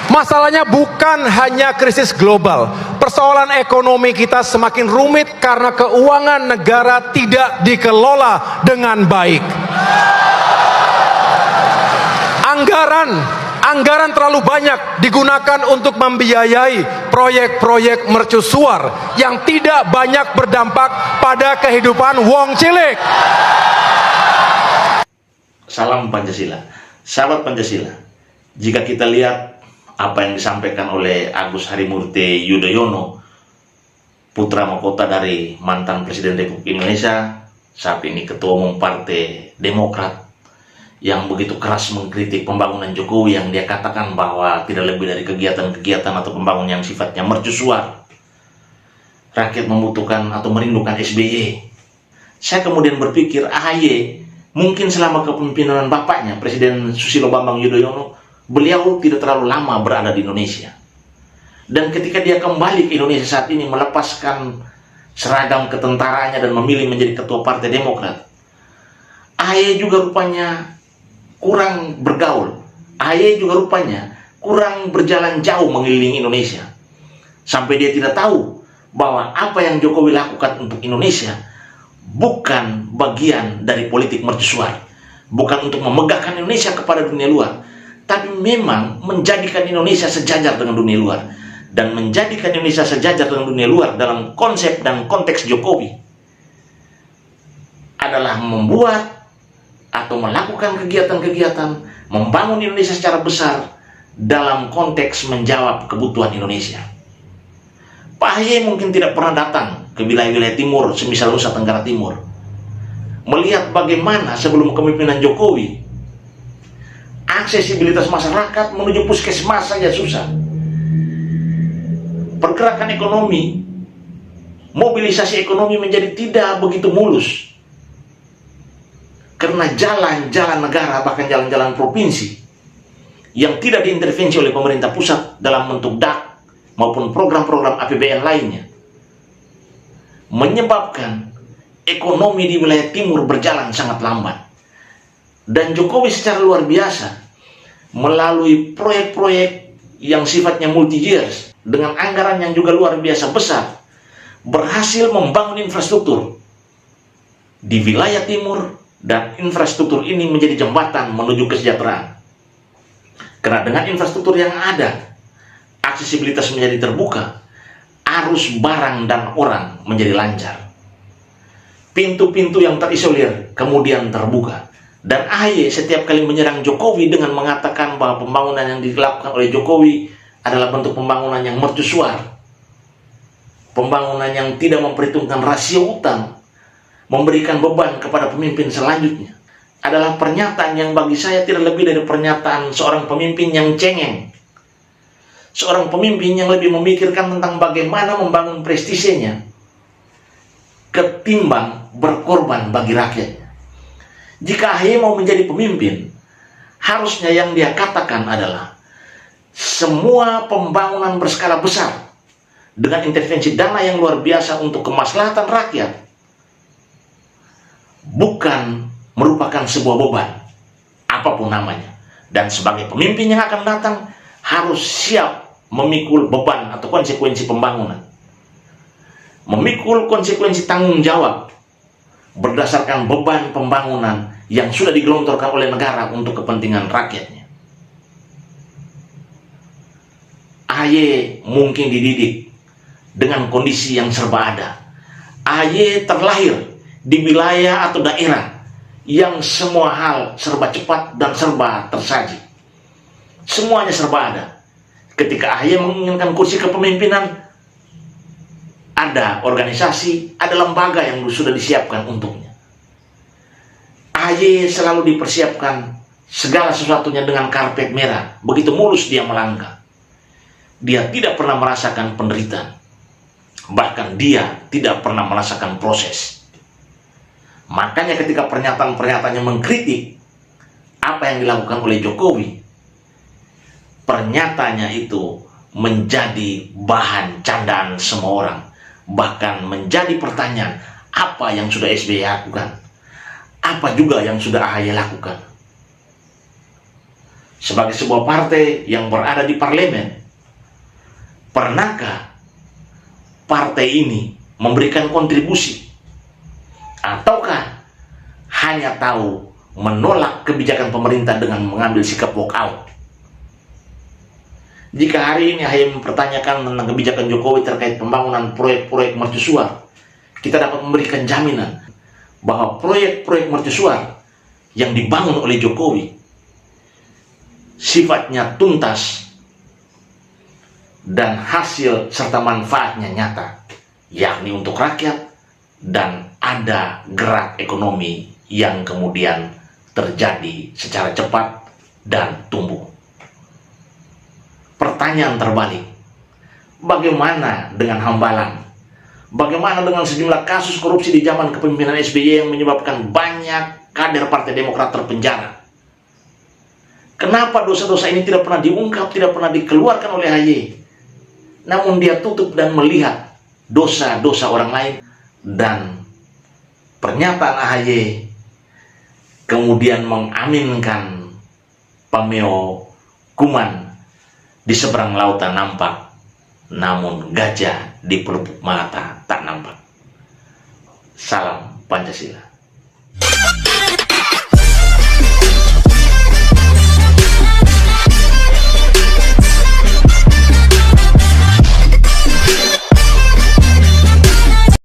Masalahnya bukan hanya krisis global. Persoalan ekonomi kita semakin rumit karena keuangan negara tidak dikelola dengan baik. Anggaran terlalu banyak digunakan untuk membiayai proyek-proyek mercusuar yang tidak banyak berdampak pada kehidupan wong cilik. Salam Pancasila. Sahabat Pancasila, jika kita lihat apa yang disampaikan oleh Agus Harimurti Yudhoyono, putra mahkota dari mantan Presiden Republik Indonesia, saat ini Ketua Umum Partai Demokrat, yang begitu keras mengkritik pembangunan Jokowi yang dia katakan bahwa tidak lebih dari kegiatan-kegiatan atau pembangunan yang sifatnya mercusuar. Rakyat membutuhkan atau merindukan SBY. Saya kemudian berpikir AHY mungkin selama kepemimpinan bapaknya Presiden Susilo Bambang Yudhoyono, beliau tidak terlalu lama berada di Indonesia. Dan ketika dia kembali ke Indonesia saat ini melepaskan seragam ketentaraannya dan memilih menjadi ketua Partai Demokrat, AHY juga rupanya kurang bergaul. AHY juga rupanya kurang berjalan jauh mengelilingi Indonesia. Sampai dia tidak tahu bahwa apa yang Jokowi lakukan untuk Indonesia bukan bagian dari politik mercusuar. Bukan untuk memegahkan Indonesia kepada dunia luar, tapi memang menjadikan Indonesia sejajar dengan dunia luar. Dan menjadikan Indonesia sejajar dengan dunia luar dalam konsep dan konteks Jokowi adalah membuat atau melakukan kegiatan-kegiatan membangun Indonesia secara besar dalam konteks menjawab kebutuhan Indonesia. Pak AHY mungkin tidak pernah datang ke wilayah-wilayah timur, semisal Nusa Tenggara Timur, melihat bagaimana sebelum kepemimpinan Jokowi aksesibilitas masyarakat menuju puskesmas saja susah. Pergerakan ekonomi, mobilisasi ekonomi menjadi tidak begitu mulus karena jalan-jalan negara, bahkan jalan-jalan provinsi yang tidak diintervensi oleh pemerintah pusat dalam bentuk DAK maupun program-program APBN lainnya, menyebabkan ekonomi di wilayah timur berjalan sangat lambat. Dan Jokowi secara luar biasa melalui proyek-proyek yang sifatnya multi years dengan anggaran yang juga luar biasa besar, berhasil membangun infrastruktur di wilayah timur, dan infrastruktur ini menjadi jembatan menuju kesejahteraan. Karena dengan infrastruktur yang ada, aksesibilitas menjadi terbuka, arus barang dan orang menjadi lancar. Pintu-pintu yang terisolir kemudian terbuka. Dan AHY setiap kali menyerang Jokowi dengan mengatakan bahwa pembangunan yang dilakukan oleh Jokowi adalah bentuk pembangunan yang mercusuar, pembangunan yang tidak memperhitungkan rasio utang, memberikan beban kepada pemimpin selanjutnya, adalah pernyataan yang bagi saya tidak lebih dari pernyataan seorang pemimpin yang cengeng. Seorang pemimpin yang lebih memikirkan tentang bagaimana membangun prestisenya ketimbang berkorban bagi rakyatnya. Jika AHY mau menjadi pemimpin, harusnya yang dia katakan adalah semua pembangunan berskala besar dengan intervensi dana yang luar biasa untuk kemaslahatan rakyat bukan merupakan sebuah beban, apapun namanya. Dan sebagai pemimpin yang akan datang harus siap memikul beban atau konsekuensi pembangunan, memikul konsekuensi tanggung jawab berdasarkan beban pembangunan yang sudah digelontorkan oleh negara untuk kepentingan rakyatnya. AHY mungkin dididik dengan kondisi yang serba ada. AHY terlahir di wilayah atau daerah yang semua hal serba cepat dan serba tersaji. Semuanya serba ada. Ketika AHY menginginkan kursi kepemimpinan, ada organisasi, ada lembaga yang sudah disiapkan untuknya. AHY selalu dipersiapkan segala sesuatunya dengan karpet merah. Begitu mulus dia melangkah. Dia tidak pernah merasakan penderitaan. Bahkan dia tidak pernah merasakan proses. Makanya ketika pernyataan-pernyataannya mengkritik apa yang dilakukan oleh Jokowi, pernyataannya itu menjadi bahan candaan semua orang. Bahkan menjadi pertanyaan, apa yang sudah SBY lakukan? Apa juga yang sudah AHY lakukan? sebagai sebuah partai yang berada di parlemen, pernahkah partai ini memberikan kontribusi? Ataukah hanya tahu menolak kebijakan pemerintah dengan mengambil sikap walk out? Jika hari ini hanya mempertanyakan tentang kebijakan Jokowi terkait pembangunan proyek-proyek mercusuar, kita dapat memberikan jaminan bahwa proyek-proyek mercusuar yang dibangun oleh Jokowi sifatnya tuntas dan hasil serta manfaatnya nyata, yakni untuk rakyat, dan ada gerak ekonomi yang kemudian terjadi secara cepat dan tumbuh. Pertanyaan terbalik, bagaimana dengan Hambalang? Bagaimana dengan sejumlah kasus korupsi di zaman kepemimpinan SBY yang menyebabkan banyak kader Partai Demokrat terpenjara? Kenapa dosa-dosa ini tidak pernah diungkap, tidak pernah dikeluarkan oleh AHY? Namun dia tutup dan melihat dosa-dosa orang lain, dan pernyataan AHY kemudian mengaminkan pameo kuman di seberang lautan nampak, namun gajah di pelupuk mata tak nampak. Salam Pancasila.